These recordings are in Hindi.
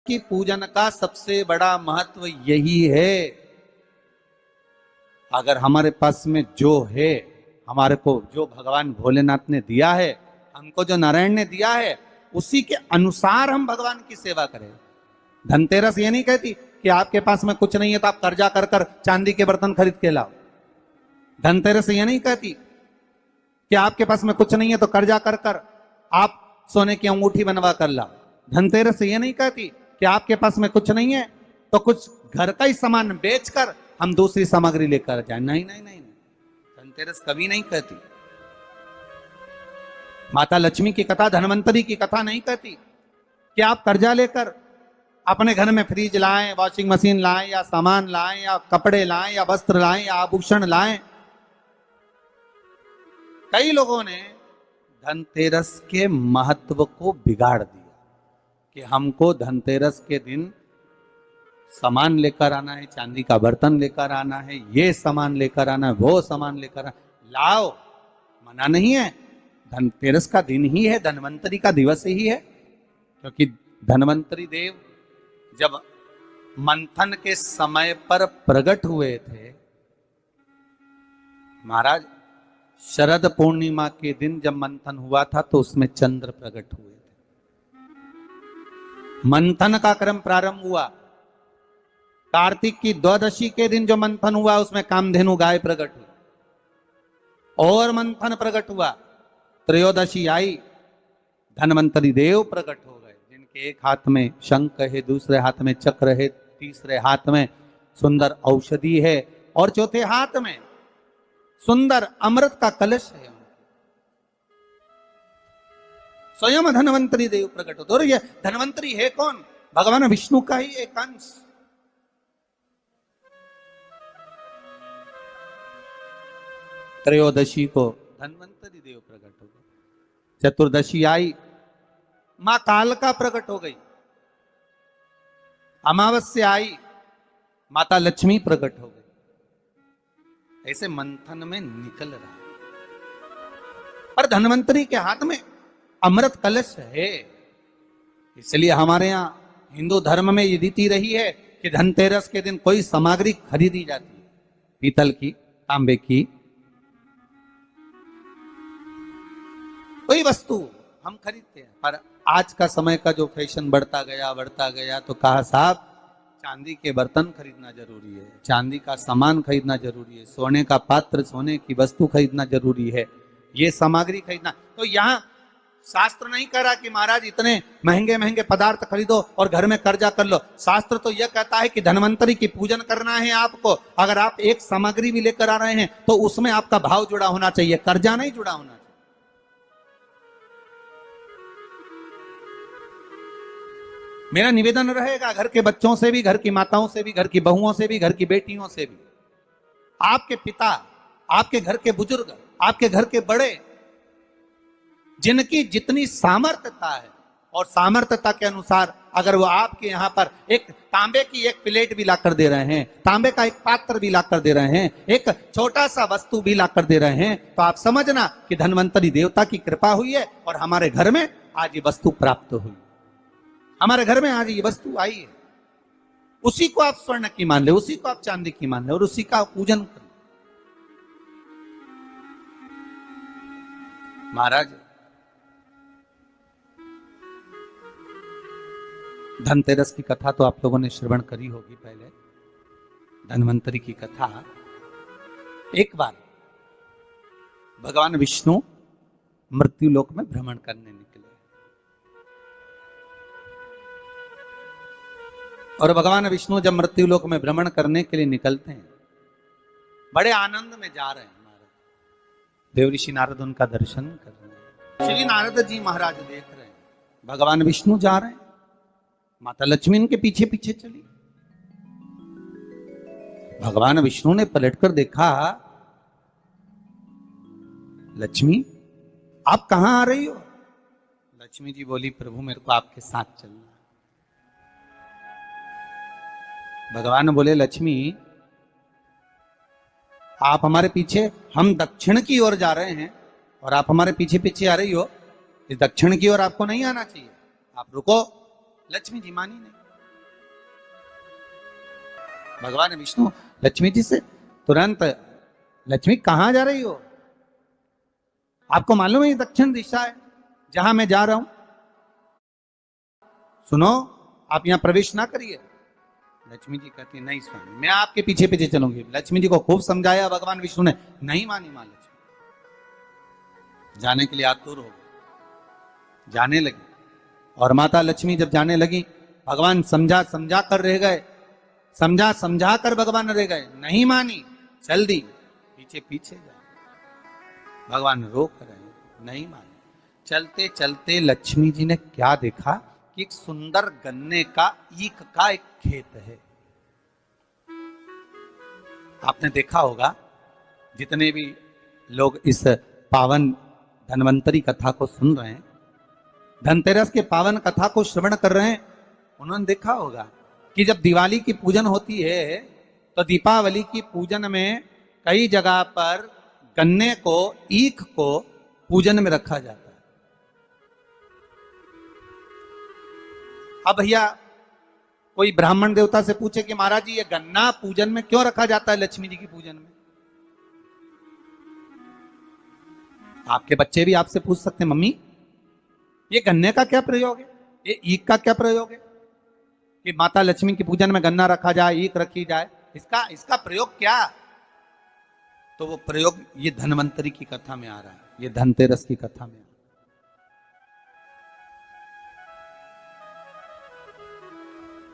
की पूजन का सबसे बड़ा महत्व यही है। अगर हमारे पास में जो है, हमारे को जो भगवान भोलेनाथ ने दिया है, हमको जो नारायण ने दिया है, उसी के अनुसार हम भगवान की सेवा करें। धनतेरस ये नहीं कहती कि आपके पास में कुछ नहीं है तो आप कर्जा कर कर चांदी के बर्तन खरीद के लाओ। धनतेरस ये नहीं कहती कि आपके पास में कुछ नहीं है तो कर्जा कर कर आप सोने की अंगूठी बनवा कर लाओ। धनतेरस ये नहीं कहती कि आपके पास में कुछ नहीं है तो कुछ घर का ही सामान बेचकर हम दूसरी सामग्री लेकर जाए। नहीं नहीं नहीं, धनतेरस कभी नहीं कहती। माता लक्ष्मी की कथा, धनवंतरी की कथा नहीं कहती कि आप कर्जा लेकर अपने घर में फ्रिज लाएं, वॉशिंग मशीन लाएं, या सामान लाएं, या कपड़े लाएं, या वस्त्र लाएं, या आभूषण लाएं। कई लोगों ने धनतेरस के महत्व को बिगाड़ दिया कि हमको धनतेरस के दिन सामान लेकर आना है, चांदी का बर्तन लेकर आना है, ये सामान लेकर आना है, वो सामान लेकर आना। लाओ, मना नहीं है। धनतेरस का दिन ही है, धनवंतरी का दिवस ही है। क्योंकि धनवंतरी देव जब मंथन के समय पर प्रकट हुए थे, महाराज शरद पूर्णिमा के दिन जब मंथन हुआ था तो उसमें चंद्र प्रकट हुए थे। मंथन का क्रम प्रारंभ हुआ। कार्तिक की द्वादशी के दिन जो मंथन हुआ उसमें कामधेनु गाय प्रकट हुई और मंथन प्रकट हुआ। त्रयोदशी आई, धनवंतरी देव प्रकट हो गए, जिनके एक हाथ में शंख है, दूसरे हाथ में चक्र है, तीसरे हाथ में सुंदर औषधि है और चौथे हाथ में सुंदर अमृत का कलश है। स्वयं धनवंतरी देव प्रकट होते। और ये धनवंतरी है कौन? भगवान विष्णु का ही एक अंश। त्रयोदशी को धनवंतरी देव प्रकट हो गए। चतुर्दशी आई, मां कालका प्रकट हो गई। अमावस्या आई, माता लक्ष्मी प्रकट हो गई। ऐसे मंथन में निकल रहा है। पर धनवंतरी के हाथ में अमृत कलश है। इसलिए हमारे यहां हिंदू धर्म में ये रीति रही है कि धनतेरस के दिन कोई सामग्री खरीदी जाती है, पीतल की, तांबे की, कोई वस्तु हम खरीदते हैं। पर आज का समय का जो फैशन बढ़ता गया तो कहा साहब चांदी के बर्तन खरीदना जरूरी है, चांदी का सामान खरीदना जरूरी है, सोने का पात्र, सोने की वस्तु खरीदना जरूरी है, ये सामग्री खरीदना। तो यहाँ शास्त्र नहीं कह रहा कि महाराज इतने महंगे महंगे पदार्थ खरीदो और घर में कर्जा कर लो। शास्त्र तो यह कहता है कि धनवंतरी की पूजन करना है आपको। अगर आप एक सामग्री भी लेकर आ रहे हैं तो उसमें आपका भाव जुड़ा होना चाहिए, कर्जा नहीं जुड़ा होना चाहिए। मेरा निवेदन रहेगा घर के बच्चों से भी, घर की माताओं से भी, घर की बहुओं से भी, घर की बेटियों से भी, आपके पिता, आपके घर के बुजुर्ग, आपके घर के बड़े, जिनकी जितनी सामर्थ्यता है और सामर्थ्यता के अनुसार अगर वो आपके यहाँ पर एक तांबे की एक प्लेट भी लाकर दे रहे हैं, तांबे का एक पात्र भी लाकर दे रहे हैं, एक छोटा सा वस्तु भी लाकर दे रहे हैं, तो आप समझना कि धनवंतरी देवता की कृपा हुई है और हमारे घर में आज ये वस्तु प्राप्त हुई, हमारे घर में आज ये वस्तु आई है। उसी को आप स्वर्ण की मान ले, उसी को आप चांदी की मान ले और उसी का पूजन करें। महाराज धनतेरस की कथा तो आप लोगों ने श्रवण करी होगी पहले। धनवंतरी की कथा, एक बार भगवान विष्णु मृत्यु लोक में भ्रमण करने निकले और भगवान विष्णु जब मृत्यु लोक में भ्रमण करने के लिए निकलते हैं, बड़े आनंद में जा रहे हैं। देवऋषि नारद उनका दर्शन कर रहे हैं। श्री नारद जी महाराज देख रहे हैं भगवान विष्णु जा रहे हैं, माता लक्ष्मी इनके पीछे पीछे चली। भगवान विष्णु ने पलटकर देखा, लक्ष्मी आप कहां आ रही हो? लक्ष्मी जी बोली, प्रभु मेरे को आपके साथ चलना। भगवान बोले, लक्ष्मी आप हमारे पीछे, हम दक्षिण की ओर जा रहे हैं और आप हमारे पीछे पीछे आ रही हो, इस दक्षिण की ओर आपको नहीं आना चाहिए, आप रुको। लक्ष्मी जी मानी नहीं। भगवान विष्णु लक्ष्मी जी से तुरंत, लक्ष्मी कहां जा रही हो? आपको मालूम है ये दक्षिण दिशा है जहां मैं जा रहा हूं, सुनो आप यहां प्रवेश ना करिए। लक्ष्मी जी कहती नहीं स्वामी, मैं आपके पीछे पीछे चलूंगी। लक्ष्मी जी को खूब समझाया भगवान विष्णु ने, नहीं मानी मां लक्ष्मी, जाने के लिए आतुर हो गई, जाने लगी। और माता लक्ष्मी जब जाने लगी, भगवान समझा समझा कर रह गए, समझा समझा कर भगवान रह गए, नहीं मानी, चल दी, पीछे पीछे जा। भगवान रोक रहे, नहीं मानी। चलते चलते लक्ष्मी जी ने क्या देखा कि एक सुंदर गन्ने का ईख का एक खेत है। आपने देखा होगा, जितने भी लोग इस पावन धन्वंतरी कथा को सुन रहे हैं, धनतेरस के पावन कथा को श्रवण कर रहे हैं, उन्होंने देखा होगा कि जब दिवाली की पूजन होती है तो दीपावली की पूजन में कई जगह पर गन्ने को, ईख को पूजन में रखा जाता है। अब भैया कोई ब्राह्मण देवता से पूछे कि महाराज जी ये गन्ना पूजन में क्यों रखा जाता है, लक्ष्मी जी की पूजन में? आपके बच्चे भी आपसे पूछ सकते हैं, मम्मी ये गन्ने का क्या प्रयोग है, ये ईख का क्या प्रयोग है कि माता लक्ष्मी की पूजन में गन्ना रखा जाए, ईख रखी जाए, इसका प्रयोग क्या? तो वो प्रयोग ये धन्वंतरी की कथा में आ रहा है, ये धनतेरस की कथा में।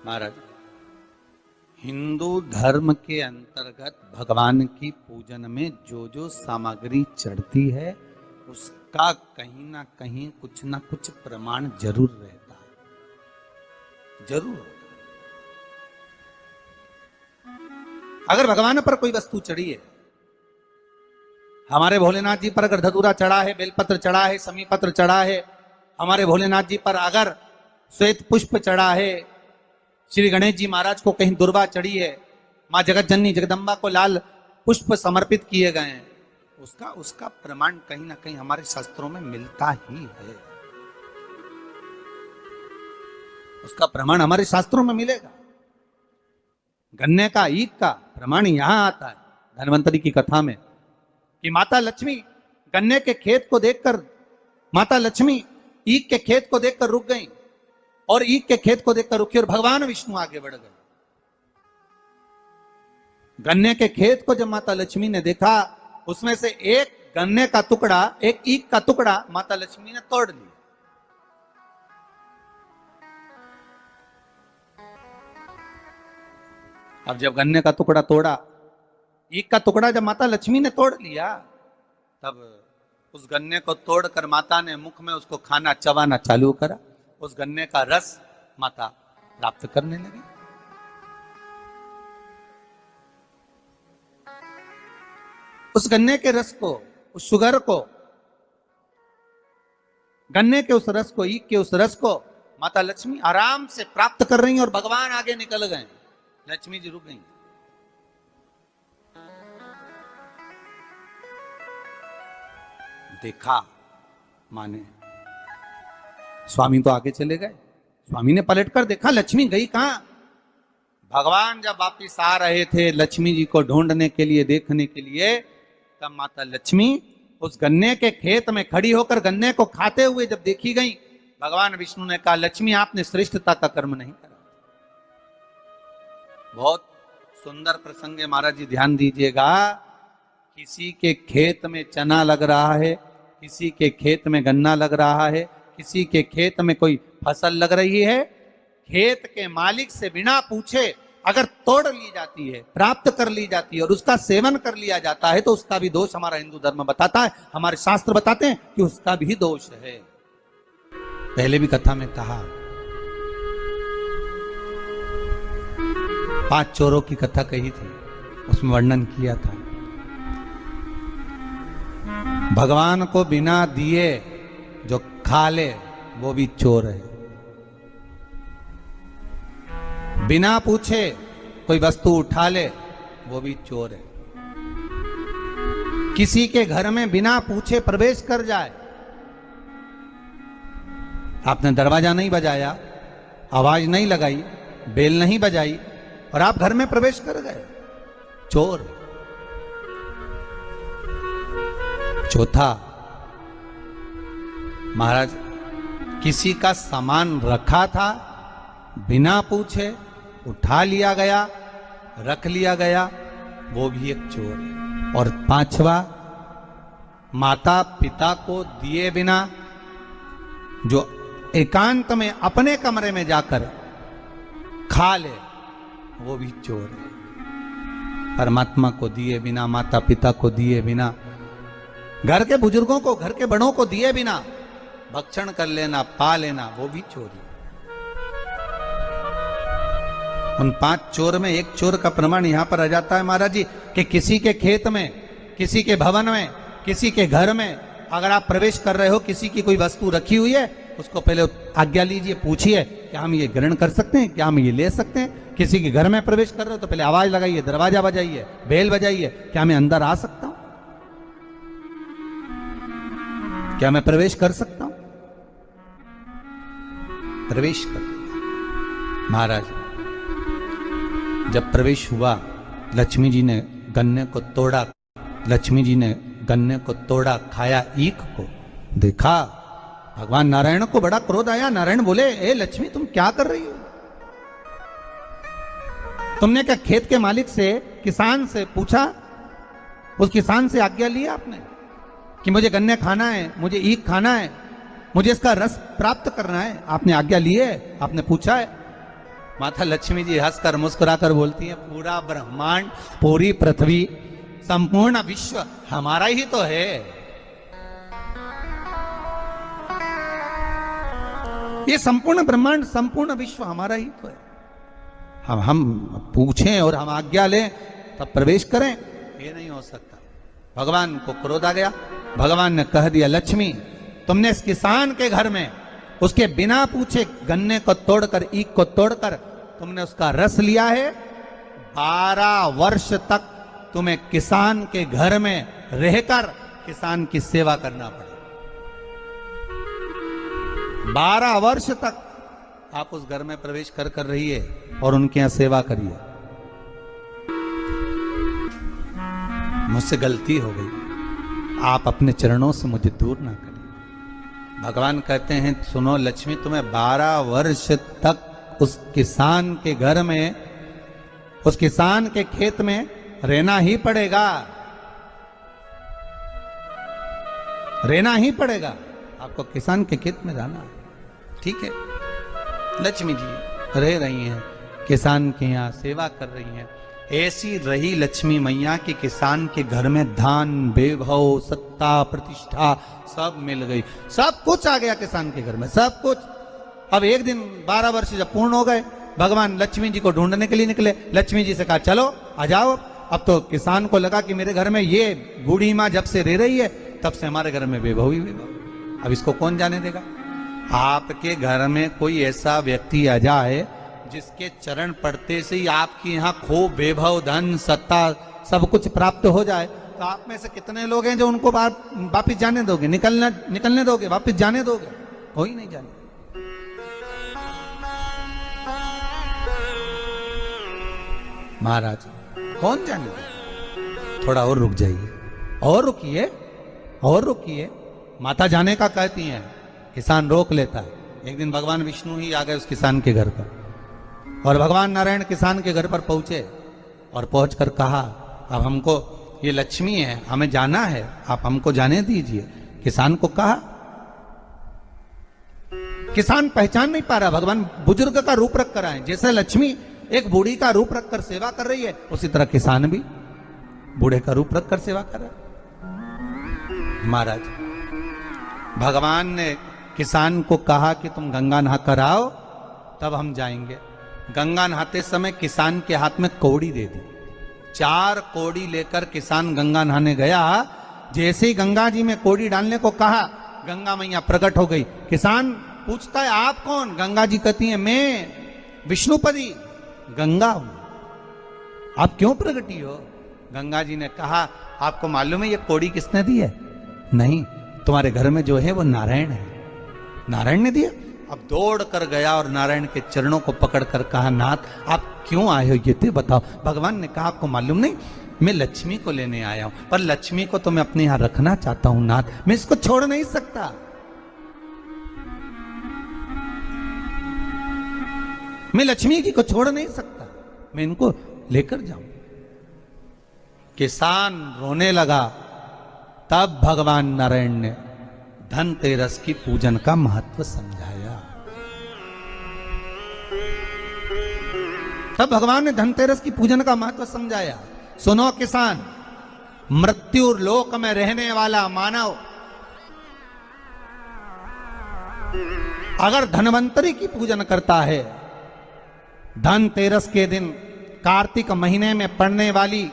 महाराज, हिंदू धर्म के अंतर्गत भगवान की पूजन में जो जो सामग्री चढ़ती है उसका कहीं ना कहीं कुछ ना कुछ प्रमाण जरूर रहता है, जरूर। अगर भगवान पर कोई वस्तु चढ़ी है, हमारे भोलेनाथ जी पर अगर धतूरा चढ़ा है, बेलपत्र चढ़ा है, समीपत्र चढ़ा है, हमारे भोलेनाथ जी पर अगर श्वेत पुष्प चढ़ा है, श्री गणेश जी महाराज को कहीं दुर्वा चढ़ी है, मां जगत जननी जगदम्बा को लाल पुष्प समर्पित किए गए हैं, उसका प्रमाण कहीं ना कहीं हमारे शास्त्रों में मिलता ही है, उसका प्रमाण हमारे शास्त्रों में मिलेगा। गन्ने का, ईख का प्रमाण यहां आता है धन्वंतरी की कथा में कि माता लक्ष्मी गन्ने के खेत को देखकर, माता लक्ष्मी ईख के खेत को देखकर रुक गई और ईख के खेत को देखकर रुकी और भगवान विष्णु आगे बढ़ गए। गन्ने के खेत को जब माता लक्ष्मी ने देखा, उसमें से एक गन्ने का टुकड़ा, एक ईख का टुकड़ा माता लक्ष्मी ने तोड़ लिया। अब जब गन्ने का टुकड़ा तोड़ा, ईख का टुकड़ा जब माता लक्ष्मी ने तोड़ लिया, तब उस गन्ने को तोड़कर माता ने मुख में उसको खाना, चबाना चालू करा। उस गन्ने का रस माता प्राप्त करने लगी। उस गन्ने के रस को, उस शुगर को, गन्ने के उस रस को, ईख के उस रस को माता लक्ष्मी आराम से प्राप्त कर रही हैं और भगवान आगे निकल गए, लक्ष्मी जी रुक गई। देखा माने, स्वामी तो आगे चले गए, स्वामी ने पलटकर देखा लक्ष्मी गई कहां। भगवान जब वापिस आ रहे थे लक्ष्मी जी को ढूंढने के लिए, देखने के लिए, तब माता लक्ष्मी उस गन्ने के खेत में खड़ी होकर गन्ने को खाते हुए जब देखी गई, भगवान विष्णु ने कहा लक्ष्मी आपने श्रेष्ठता का कर्म नहीं करा। बहुत सुंदर प्रसंग है महाराज जी, ध्यान दीजिएगा। किसी के खेत में चना लग रहा है, किसी के खेत में गन्ना लग रहा है, किसी के खेत में कोई फसल लग रही है, खेत के मालिक से बिना पूछे अगर तोड़ ली जाती है, प्राप्त कर ली जाती है और उसका सेवन कर लिया जाता है, तो उसका भी दोष हमारा हिंदू धर्म बताता है, हमारे शास्त्र बताते हैं कि उसका भी दोष है। पहले भी कथा में कहा, 5 चोरों की कथा कही थी, उसमें वर्णन किया था भगवान को बिना दिए जो खा ले वो भी चोर है, बिना पूछे कोई वस्तु उठा ले वो भी चोर है, किसी के घर में बिना पूछे प्रवेश कर जाए, आपने दरवाजा नहीं बजाया, आवाज नहीं लगाई, बेल नहीं बजाई और आप घर में प्रवेश कर गए, चोर। चौथा, महाराज किसी का सामान रखा था, बिना पूछे उठा लिया गया, रख लिया गया, वो भी एक चोर है। और पांचवा, माता पिता को दिए बिना जो एकांत में अपने कमरे में जाकर खा ले, वो भी चोर है। परमात्मा को दिए बिना, माता पिता को दिए बिना, घर के बुजुर्गों को, घर के बड़ों को दिए बिना भक्षण कर लेना, पा लेना, वो भी चोरी। उन 5 चोर में एक चोर का प्रमाण यहां पर आ जाता है महाराज जी कि किसी के खेत में, किसी के भवन में, किसी के घर में अगर आप प्रवेश कर रहे हो, किसी की कोई वस्तु रखी हुई है, उसको पहले आज्ञा लीजिए, पूछिए क्या हम ये ग्रहण कर सकते हैं, क्या हम ये ले सकते हैं। किसी के घर में प्रवेश कर रहे हो तो पहले आवाज लगाइए, दरवाजा बजाइए, बेल बजाइए, क्या मैं अंदर आ सकता हूं, क्या मैं प्रवेश कर सकता हूं। प्रवेश कर महाराज जब प्रवेश हुआ, लक्ष्मी जी ने गन्ने को तोड़ा, लक्ष्मी जी ने गन्ने को तोड़ा, खाया ईख को, देखा भगवान नारायण को बड़ा क्रोध आया। नारायण बोले, ए लक्ष्मी तुम क्या कर रही हो? तुमने क्या खेत के मालिक से, किसान से पूछा? उस किसान से आज्ञा ली आपने कि मुझे गन्ने खाना है, मुझे ईख खाना है, मुझे इसका रस प्राप्त करना है? आपने आज्ञा ली है? आपने पूछा है? माता लक्ष्मी जी हंसकर मुस्कुराकर बोलती है, पूरा ब्रह्मांड, पूरी पृथ्वी, संपूर्ण विश्व हमारा ही तो है। ये संपूर्ण ब्रह्मांड, संपूर्ण विश्व हमारा ही तो है। हम पूछें और हम आज्ञा लें तब प्रवेश करें, ये नहीं हो सकता। भगवान को क्रोध आ गया। भगवान ने कह दिया, लक्ष्मी तुमने इस किसान के घर में उसके बिना पूछे गन्ने को तोड़कर, ईख को तोड़कर तुमने उसका रस लिया है। 12 वर्ष तक तुम्हें किसान के घर में रहकर किसान की सेवा करना पड़ा। 12 वर्ष तक आप उस घर में प्रवेश कर रहिए और उनके यहां सेवा करिए। मुझसे गलती हो गई, आप अपने चरणों से मुझे दूर ना करिए। भगवान कहते हैं, सुनो लक्ष्मी, तुम्हें 12 वर्ष तक उस किसान के घर में, उस किसान के खेत में रहना ही पड़ेगा, रहना ही पड़ेगा। आपको किसान के खेत में जाना, ठीक है। लक्ष्मी जी रह रही हैं, किसान के यहाँ सेवा कर रही हैं। ऐसी रही लक्ष्मी मैया कि किसान के घर में धन, वैभव, सत्ता, प्रतिष्ठा सब मिल गई, सब कुछ आ गया किसान के घर में, सब कुछ। अब एक दिन 12 वर्ष जब पूर्ण हो गए, भगवान लक्ष्मी जी को ढूंढने के लिए निकले। लक्ष्मी जी से कहा, चलो आ जाओ। अब तो किसान को लगा कि मेरे घर में ये बूढ़ी माँ जब से रह रही है, तब से हमारे घर में वैभव ही वैभव, अब इसको कौन जाने देगा। आपके घर में कोई ऐसा व्यक्ति आ जाए जिसके चरण पड़ते से ही आपके यहाँ खूब वैभव, धन, सत्ता सब कुछ प्राप्त हो जाए, तो आप में से कितने लोग हैं जो उनको वापिस जाने दोगे, निकलने दोगे, वापिस जाने दोगे? हो ही नहीं जाने। महाराज कौन जाने दे? थोड़ा और रुक जाइए, और रुकिए, और रुकिए। माता जाने का कहती हैं, किसान रोक लेता है। एक दिन भगवान विष्णु ही आ गए उस किसान के घर पर, और भगवान नारायण किसान के घर पर पहुंचे और पहुंचकर कहा, अब हमको, ये लक्ष्मी है, हमें जाना है, आप हमको जाने दीजिए। किसान को कहा, किसान पहचान नहीं पा रहा। भगवान बुजुर्ग का रूप रख कर आए, जैसे लक्ष्मी एक बूढ़ी का रूप रखकर सेवा कर रही है, उसी तरह किसान भी बूढ़े का रूप रखकर सेवा कर रहा है। महाराज भगवान ने किसान को कहा कि तुम गंगा नहा कर आओ, तब हम जाएंगे। गंगा नहाते समय किसान के हाथ में कौड़ी दे दी। 4 कौड़ी लेकर किसान गंगा नहाने गया। जैसे ही गंगा जी में कौड़ी डालने को कहा, गंगा मैया प्रकट हो गई। किसान पूछता है, आप कौन? गंगा जी कहती है, मैं विष्णुपदी गंगा हूं, आप क्यों प्रकटी हो? गंगा जी ने कहा, आपको मालूम है ये कौड़ी किसने दी है? नहीं, तुम्हारे घर में जो है वो नारायण है। नारायण ने दिया? अब दौड़ कर गया और नारायण के चरणों को पकड़कर कहा, नाथ आप क्यों आए हो ये तो बताओ। भगवान ने कहा, आपको मालूम नहीं, मैं लक्ष्मी को लेने आया हूं, पर लक्ष्मी को तो मैं अपने यहां रखना चाहता हूं नाथ, मैं इसको छोड़ नहीं सकता। मैं लक्ष्मी जी को छोड़ नहीं सकता, मैं इनको लेकर जाऊं। किसान रोने लगा। तब भगवान नारायण ने धनतेरस की पूजन का महत्व समझाया। तब भगवान ने धनतेरस की पूजन का महत्व समझाया। सुनो किसान, मृत्यु लोक में रहने वाला मानव अगर धनवंतरी की पूजन करता है, धनतेरस के दिन कार्तिक महीने में पड़ने वाली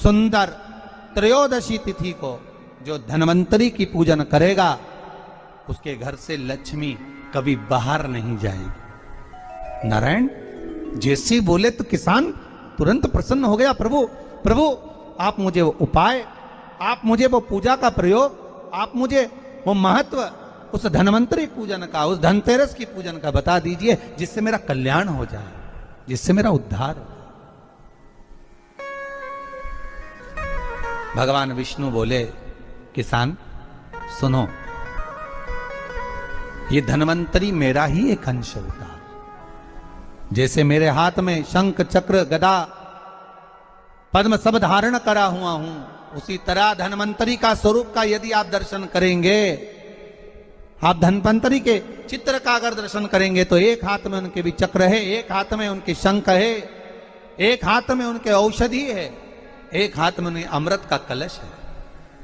सुंदर त्रयोदशी तिथि को जो धनवंतरी की पूजन करेगा, उसके घर से लक्ष्मी कभी बाहर नहीं जाएगी। नारायण जैसे बोले तो किसान तुरंत प्रसन्न हो गया। प्रभु प्रभु आप मुझे वो उपाय, आप मुझे वो पूजा का प्रयोग, आप मुझे वो महत्व उस धनवंतरी पूजन का, उस धनतेरस की पूजन का बता दीजिए, जिससे मेरा कल्याण हो जाए, जिससे मेरा उद्धार हो। भगवान विष्णु बोले, किसान सुनो, ये धनवंतरी मेरा ही एक अंश होता है। जैसे मेरे हाथ में शंख चक्र गदा पद्म सब धारण करा हुआ हूं, उसी तरह धनवंतरी का स्वरूप का यदि आप दर्शन करेंगे, आप धनवंतरी के चित्र का अगर दर्शन करेंगे, तो एक हाथ में उनके भी चक्र है, एक हाथ में उनके शंख है, एक हाथ में उनके औषधि है, एक हाथ में उन्हें अमृत का कलश है,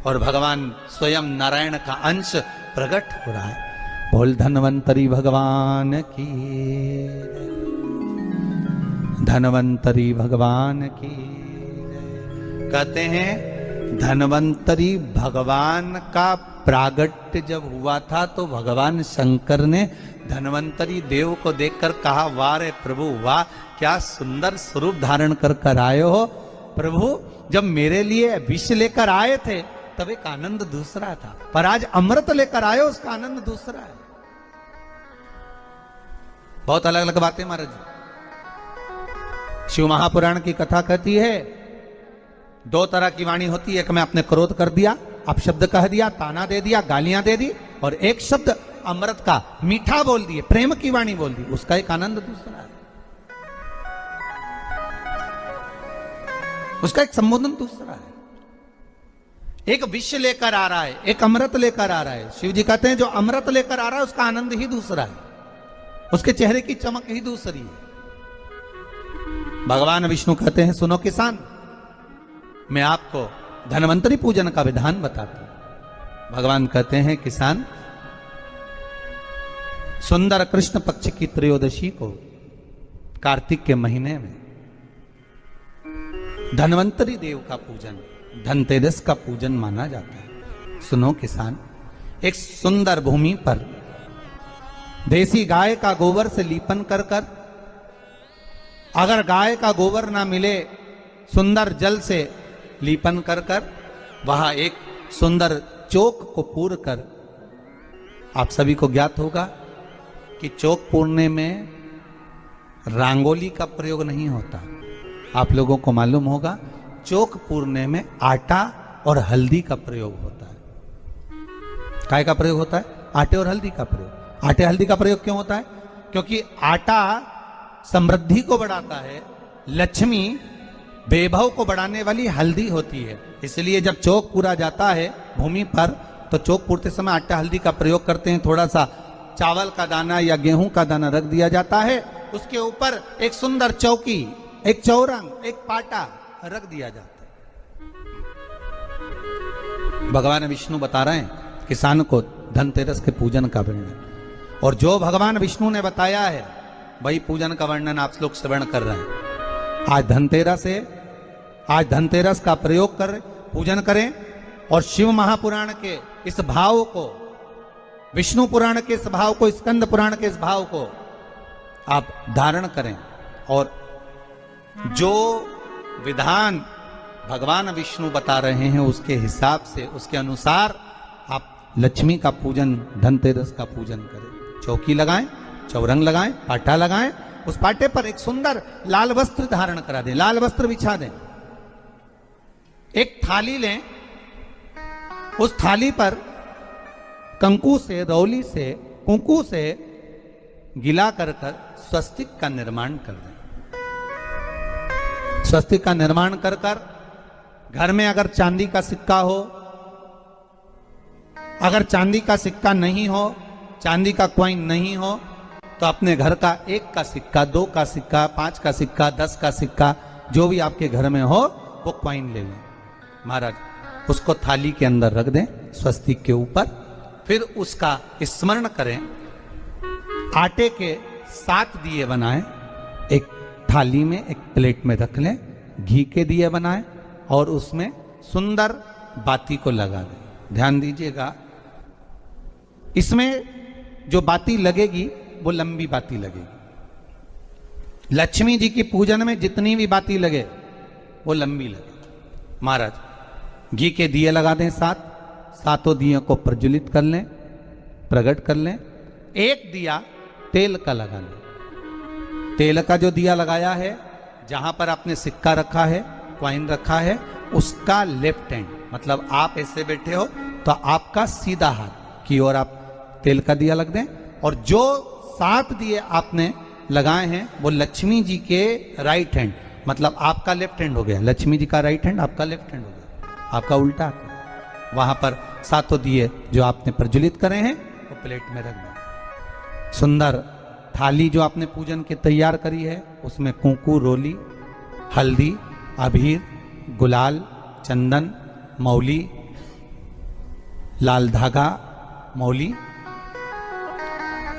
और भगवान स्वयं नारायण का अंश प्रकट हो रहा है। बोल धनवंतरी भगवान की, धनवंतरी भगवान की। कहते हैं धनवंतरी भगवान का प्रागट्य जब हुआ था, तो भगवान शंकर ने धनवंतरी देव को देखकर कहा, वाह रे प्रभु वाह, क्या सुंदर स्वरूप धारण कर आए हो प्रभु। जब मेरे लिए विष लेकर आए थे तब एक आनंद दूसरा था, पर आज अमृत लेकर आए हो, उसका आनंद दूसरा है। बहुत अलग अलग बातें महाराज। शिव महापुराण की कथा कहती है, दो तरह की वाणी होती है, एक में आपने क्रोध कर दिया, आप शब्द कह दिया, ताना दे दिया, गालियां दे दी, और एक शब्द अमृत का मीठा बोल दिए, प्रेम की वाणी बोल दी, उसका एक आनंद दूसरा है, उसका एक संबोधन दूसरा है। एक विष लेकर आ रहा है, एक अमृत लेकर आ रहा है। शिव जी कहते हैं जो अमृत लेकर आ रहा है उसका आनंद ही दूसरा है, उसके चेहरे की चमक ही दूसरी है। भगवान विष्णु कहते हैं, सुनो किसान, मैं आपको धनवंतरी पूजन का विधान बताता हूं। भगवान कहते हैं, किसान सुंदर कृष्ण पक्ष की त्रयोदशी को कार्तिक के महीने में धनवंतरी देव का पूजन, धनतेरस का पूजन माना जाता है। सुनो किसान, एक सुंदर भूमि पर देसी गाय का गोबर से लीपन कर कर, अगर गाय का गोबर ना मिले, सुंदर जल से लीपन कर कर वहां एक सुंदर चौक को पूर कर, आप सभी को ज्ञात होगा कि चौक पूरने में रंगोली का प्रयोग नहीं होता। आप लोगों को मालूम होगा चौक पूरने में आटा और हल्दी का प्रयोग होता है। काय का प्रयोग होता है? आटे और हल्दी का प्रयोग। आटे हल्दी का प्रयोग क्यों होता है? क्योंकि आटा समृद्धि को बढ़ाता है, लक्ष्मी वैभव को बढ़ाने वाली हल्दी होती है। इसलिए जब चौक पूरा जाता है भूमि पर, तो चौक पूरते समय आटा हल्दी का प्रयोग करते हैं। थोड़ा सा चावल का दाना या गेहूं का दाना रख दिया जाता है, उसके ऊपर एक सुंदर चौकी, एक चौरंग, एक पाटा रख दिया जाता है। भगवान विष्णु बता रहे हैं किसान को धनतेरस के पूजन का वर्णन, और जो भगवान विष्णु ने बताया है वही पूजन का वर्णन आप लोग श्रवण कर रहे हैं। आज धनतेरस है, आज धनतेरस का प्रयोग कर पूजन करें, और शिव महापुराण के इस भाव को, विष्णु पुराण के इस भाव को, स्कंद पुराण के इस भाव को आप धारण करें, और जो विधान भगवान विष्णु बता रहे हैं उसके हिसाब से, उसके अनुसार आप लक्ष्मी का पूजन, धनतेरस का पूजन करें। चौकी लगाएं, चौरंग लगाएं, पाटा लगाएं, उस पाटे पर एक सुंदर लाल वस्त्र धारण करा दें, लाल वस्त्र बिछा दें। एक थाली लें, उस थाली पर कंकु से, रौली से, कुंकू से गिला कर स्वस्तिक का निर्माण कर दें। स्वस्तिक का निर्माण कर घर में अगर चांदी का सिक्का हो, अगर चांदी का सिक्का नहीं हो, चांदी का कॉइन नहीं हो, तो अपने घर का 1 का सिक्का, 2 का सिक्का, 5 का सिक्का, 10 का सिक्का, जो भी आपके घर में हो वो कॉइन ले लें महाराज, उसको थाली के अंदर रख दें स्वस्तिक के ऊपर। फिर उसका स्मरण करें, आटे के 7 दिए बनाएं, एक थाली में, एक प्लेट में रख लें, घी के दिए बनाएं और उसमें सुंदर बाती को लगा दें। ध्यान दीजिएगा, इसमें जो बाती लगेगी वो लंबी बाती लगेगी। लक्ष्मी जी की पूजन में जितनी भी बाती लगे वो लंबी लगे। महाराज घी के दिए लगा दें 7, सातों दियों को प्रज्वलित कर लें, प्रकट कर लें। एक दिया तेल का लगा लें। तेल का जो दिया लगाया है, जहां पर आपने सिक्का रखा है, कॉइन रखा है, उसका लेफ्ट हैंड, मतलब आप ऐसे बैठे हो तो आपका सीधा हाथ की ओर आप तेल का दिया लग दें। और जो 7 दिए आपने लगाए हैं वो लक्ष्मी जी के राइट हैंड, मतलब आपका लेफ्ट हैंड हो गया, लक्ष्मी जी का राइट हैंड, आपका लेफ्ट हैंड हो गया, आपका उल्टा। वहां पर 7 दिए जो आपने प्रज्वलित करे हैं वो प्लेट में रख दें। सुंदर थाली जो आपने पूजन के तैयार करी है, उसमें कुंकू, रोली, हल्दी, अबीर, गुलाल, चंदन, मौली, लाल धागा, मौली,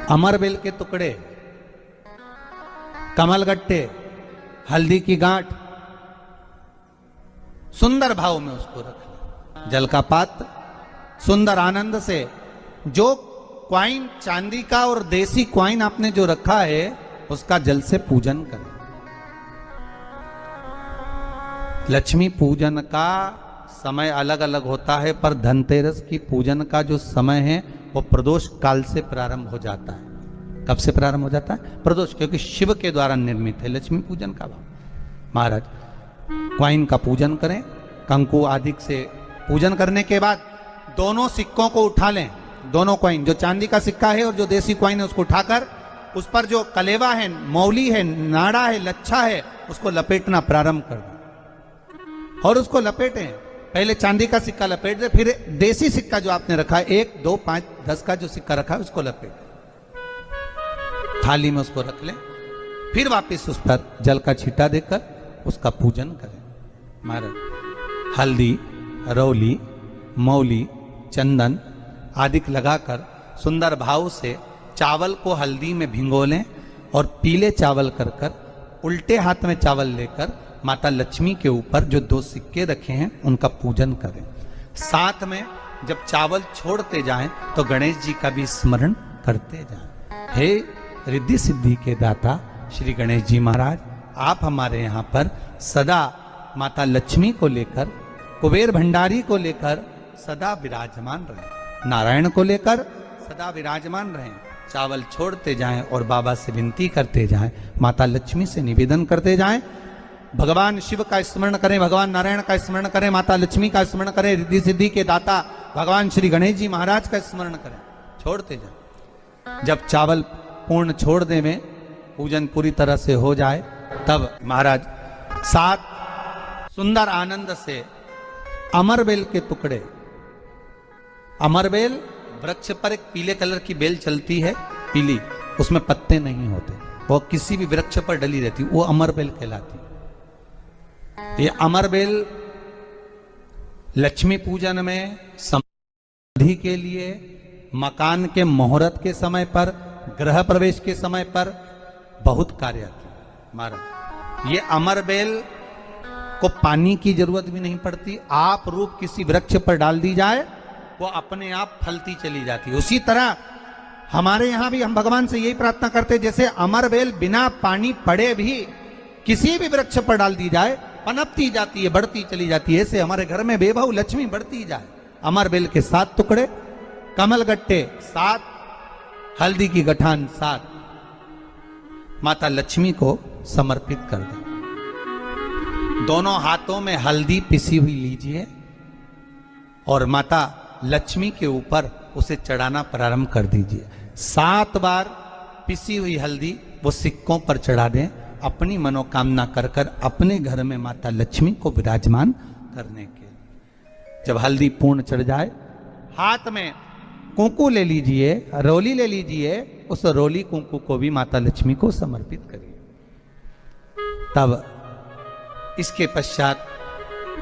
अमरबेल के टुकड़े, कमलगट्टे, हल्दी की गांठ, सुंदर भाव में उसको रख। जल का पात्र सुंदर आनंद से, जो क्वाइन चांदी का और देसी क्वाइन आपने जो रखा है उसका जल से पूजन करें। लक्ष्मी पूजन का समय अलग अलग होता है, पर धनतेरस की पूजन का जो समय है वो प्रदोष काल से प्रारंभ हो जाता है। कब से प्रारंभ हो जाता है? प्रदोष, क्योंकि शिव के द्वारा निर्मित है लक्ष्मी पूजन का भाव। महाराज क्वाइन का पूजन करें, कंकु आदि से पूजन करने के बाद दोनों सिक्कों को उठा लें। दोनों कॉइन, जो चांदी का सिक्का है और जो देसी कॉइन है, उसको उठाकर उस पर जो कलेवा है, मौली है, नाड़ा है, लच्छा है, उसको लपेटना प्रारंभ कर दें और उसको लपेटें। पहले चांदी का सिक्का लपेट दे, फिर देसी सिक्का जो आपने रखा है, 1, 2, 5, 10 का जो सिक्का रखा है उसको लपेट, थाली में उसको रख लें। फिर वापस उस पर जल का छींटा देकर उसका पूजन करें। महाराज हल्दी, रौली, मौली, चंदन आदि लगाकर सुंदर भाव से चावल को हल्दी में भिगो लें और पीले चावल कर उल्टे हाथ में चावल लेकर माता लक्ष्मी के ऊपर जो 2 सिक्के रखे हैं उनका पूजन करें। साथ में जब चावल छोड़ते जाएं तो गणेश जी का भी स्मरण करते जाएं। हे रिद्धि सिद्धि के दाता श्री गणेश जी महाराज, आप हमारे यहाँ पर सदा माता लक्ष्मी को लेकर, कुबेर भंडारी को लेकर सदा विराजमान रहें, नारायण को लेकर सदा विराजमान रहें। चावल छोड़ते जाएं और बाबा से विनती करते जाएं, माता लक्ष्मी से निवेदन करते जाएं, भगवान शिव का स्मरण करें, भगवान नारायण का स्मरण करें, माता लक्ष्मी का स्मरण करें, रिद्धि सिद्धि के दाता भगवान श्री गणेश जी महाराज का स्मरण करें, छोड़ते जाएं। जब चावल पूर्ण छोड़ दे में पूजन पूरी तरह से हो जाए, तब महाराज 7 सुंदर आनंद से अमरबेल के टुकड़े, अमरबेल वृक्ष पर एक पीले कलर की बेल चलती है, पीली, उसमें पत्ते नहीं होते, वो किसी भी वृक्ष पर डली रहती, वो अमरबेल कहलाती। ये अमरबेल लक्ष्मी पूजन में, समृद्धि के लिए, मकान के मुहूर्त के समय पर, गृह प्रवेश के समय पर बहुत कार्य आती है। महाराज ये अमरबेल को पानी की जरूरत भी नहीं पड़ती, आप रूप किसी वृक्ष पर डाल दी जाए वो अपने आप फलती चली जाती है। उसी तरह हमारे यहाँ भी हम भगवान से यही प्रार्थना करते हैं, जैसे अमरबेल बिना पानी पड़े भी किसी भी वृक्ष पर डाल दी जाए पनपती जाती है, बढ़ती चली जाती है, ऐसे हमारे घर में बेबहू लक्ष्मी बढ़ती जाए। अमरबेल के 7 टुकड़े, कमलगट्टे 7, हल्दी की गठान 7 माता लक्ष्मी को समर्पित कर दें। दोनों हाथों में हल्दी पिसी हुई लीजिए और माता लक्ष्मी के ऊपर उसे चढ़ाना प्रारंभ कर दीजिए। 7 बार पिसी हुई हल्दी वो सिक्कों पर चढ़ा दें, अपनी मनोकामना कर कर अपने घर में माता लक्ष्मी को विराजमान करने के लिए। जब हल्दी पूर्ण चढ़ जाए, हाथ में कुंकू ले लीजिए, रोली ले लीजिए, उस रोली कुंकू को भी माता लक्ष्मी को समर्पित करिए। तब इसके पश्चात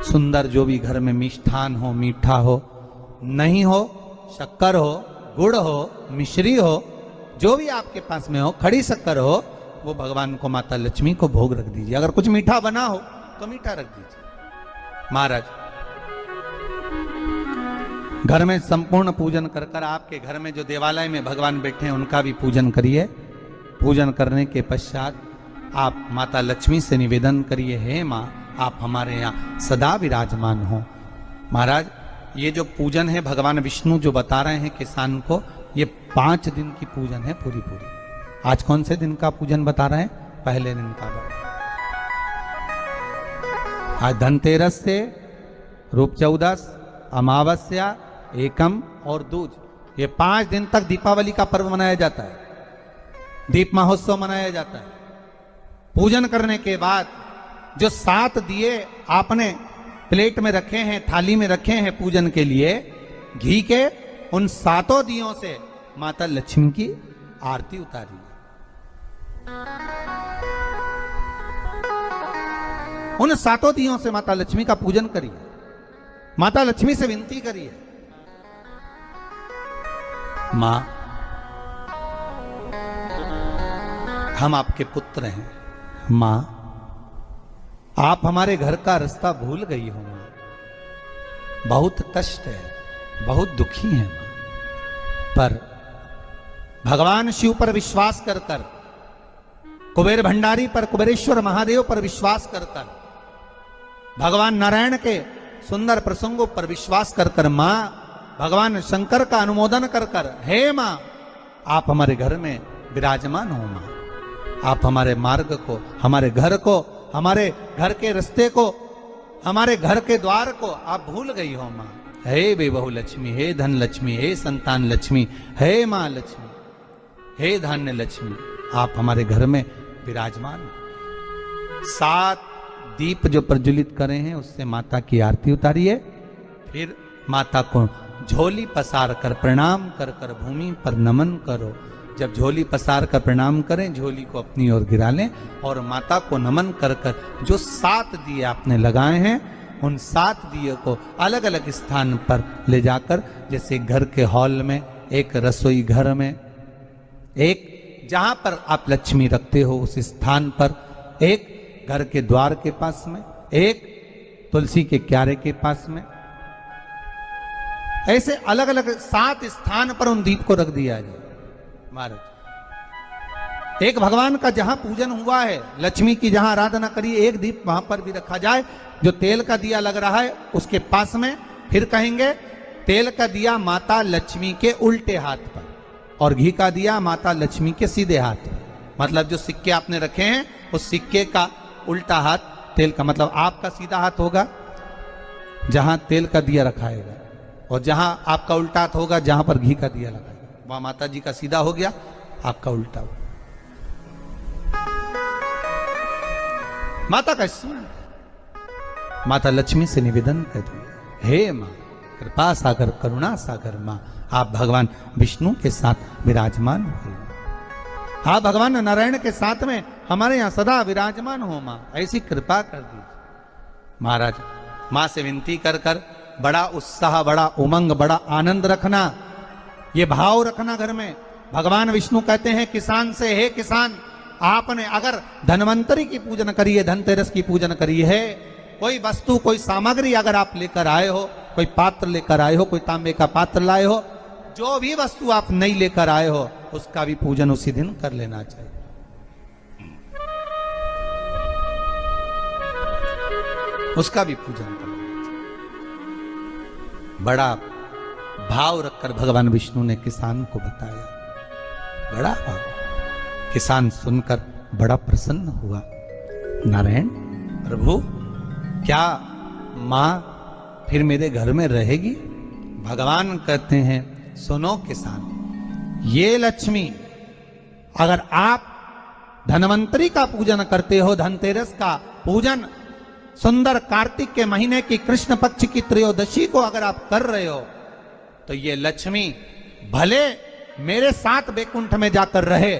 सुंदर जो भी घर में मिष्ठान हो, मीठा हो, नहीं हो, शक्कर हो, गुड़ हो, मिश्री हो, जो भी आपके पास में हो, खड़ी शक्कर हो, वो भगवान को माता लक्ष्मी को भोग रख दीजिए। अगर कुछ मीठा बना हो तो मीठा रख दीजिए। महाराज घर में संपूर्ण पूजन कर कर आपके घर में जो देवालय में भगवान बैठे हैं उनका भी पूजन करिए। पूजन करने के पश्चात आप माता लक्ष्मी से निवेदन करिए, हे माँ आप हमारे यहाँ सदा विराजमान हो। महाराज ये जो पूजन है भगवान विष्णु जो बता रहे हैं किसान को, ये 5 दिन की पूजन है पूरी। आज कौन से दिन का पूजन बता रहे हैं? पहले दिन का। आज धनतेरस से रूप चौदस, अमावस्या, एकम और दूज, ये 5 दिन तक दीपावली का पर्व मनाया जाता है, दीप महोत्सव मनाया जाता है। पूजन करने के बाद जो 7 दिए आपने प्लेट में रखे हैं, थाली में रखे हैं पूजन के लिए, घी के, उन 7 दियों से माता लक्ष्मी की आरती उतारिए। उन 7 दियों से माता लक्ष्मी का पूजन करिए। माता लक्ष्मी से विनती करिए, मां हम आपके पुत्र हैं, मां आप हमारे घर का रास्ता भूल गई हो, मां बहुत कष्ट है, बहुत दुखी है मां। पर भगवान शिव पर विश्वास कर कर, कुबेर भंडारी पर, कुबेरेश्वर महादेव पर विश्वास कर कर, भगवान नारायण के सुंदर प्रसंगों पर विश्वास कर कर, मां भगवान शंकर का अनुमोदन कर कर, हे मां आप हमारे घर में विराजमान हो, मां आप हमारे मार्ग को, हमारे घर को, हमारे घर के रास्ते को, हमारे घर के द्वार को आप भूल गई हो मां। हे बेबहू लक्ष्मी, हे धन लक्ष्मी, हे संतान लक्ष्मी, हे मां लक्ष्मी, हे धान्य लक्ष्मी, आप हमारे घर में विराजमान। 7 दीप जो प्रज्वलित करे हैं उससे माता की आरती उतारिए। फिर माता को झोली पसार कर प्रणाम कर कर भूमि पर नमन करो। जब झोली पसार कर प्रणाम करें, झोली को अपनी ओर गिरा लें और माता को नमन कर कर जो 7 दिए आपने लगाए हैं, उन 7 दिए को अलग अलग स्थान पर ले जाकर, जैसे घर के हॉल में, एक रसोई घर में, एक जहां पर आप लक्ष्मी रखते हो उस स्थान पर, एक घर के द्वार के पास में, एक तुलसी के क्यारे के पास में, ऐसे अलग अलग 7 स्थान पर उन दीप को रख दिया जाए। महाराज एक भगवान का जहां पूजन हुआ है, लक्ष्मी की जहां आराधना करी, एक दीप वहां पर भी रखा जाए। जो तेल का दिया लग रहा है उसके पास में, फिर कहेंगे तेल का दिया माता लक्ष्मी के उल्टे हाथ पर और घी का दिया माता लक्ष्मी के सीधे हाथ पर। मतलब जो सिक्के आपने रखे हैं उस सिक्के का उल्टा हाथ तेल का, मतलब आपका सीधा हाथ होगा जहां तेल का दिया रखाएगा, और जहां आपका उल्टा हाथ होगा जहां पर घी का दिया लगाएगा, वहां माता जी का सीधा हो गया, आपका उल्टा हो। माता का स्मरण, माता लक्ष्मी से निवेदन करिए, हे मां कृपा सागर, करुणा सागर मां आप भगवान विष्णु के साथ विराजमान हो, आप भगवान नारायण के साथ में हमारे यहाँ सदा विराजमान हो मां, ऐसी कृपा कर दीजिए। महाराज मां से विनती कर कर बड़ा उत्साह, बड़ा उमंग, बड़ा आनंद रखना, ये भाव रखना घर में। भगवान विष्णु कहते हैं किसान से, हे किसान आपने अगर धनवंतरी की पूजन करी है, धनतेरस की पूजन करी है, कोई वस्तु, कोई सामग्री अगर आप लेकर आए हो, कोई पात्र लेकर आए हो, कोई तांबे का पात्र लाए हो, जो भी वस्तु आप नहीं लेकर आए हो उसका भी पूजन उसी दिन कर लेना चाहिए। उसका भी पूजन कर लेना चाहिए। बड़ा भाव रखकर भगवान विष्णु ने किसान को बताया। बड़ा किसान सुनकर बड़ा प्रसन्न हुआ। नारायण प्रभु, क्या मां फिर मेरे घर में रहेगी? भगवान कहते हैं, सुनो किसान, ये लक्ष्मी, अगर आप धनवंतरी का पूजन करते हो, धनतेरस का पूजन सुंदर कार्तिक के महीने की कृष्ण पक्ष की त्रयोदशी को अगर आप कर रहे हो, तो ये लक्ष्मी भले मेरे साथ बैकुंठ में जाकर रहे,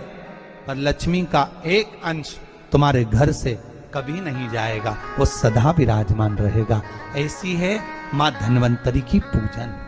पर लक्ष्मी का एक अंश तुम्हारे घर से कभी नहीं जाएगा, वो सदा विराजमान रहेगा। ऐसी है मां धन्वंतरी की पूजन।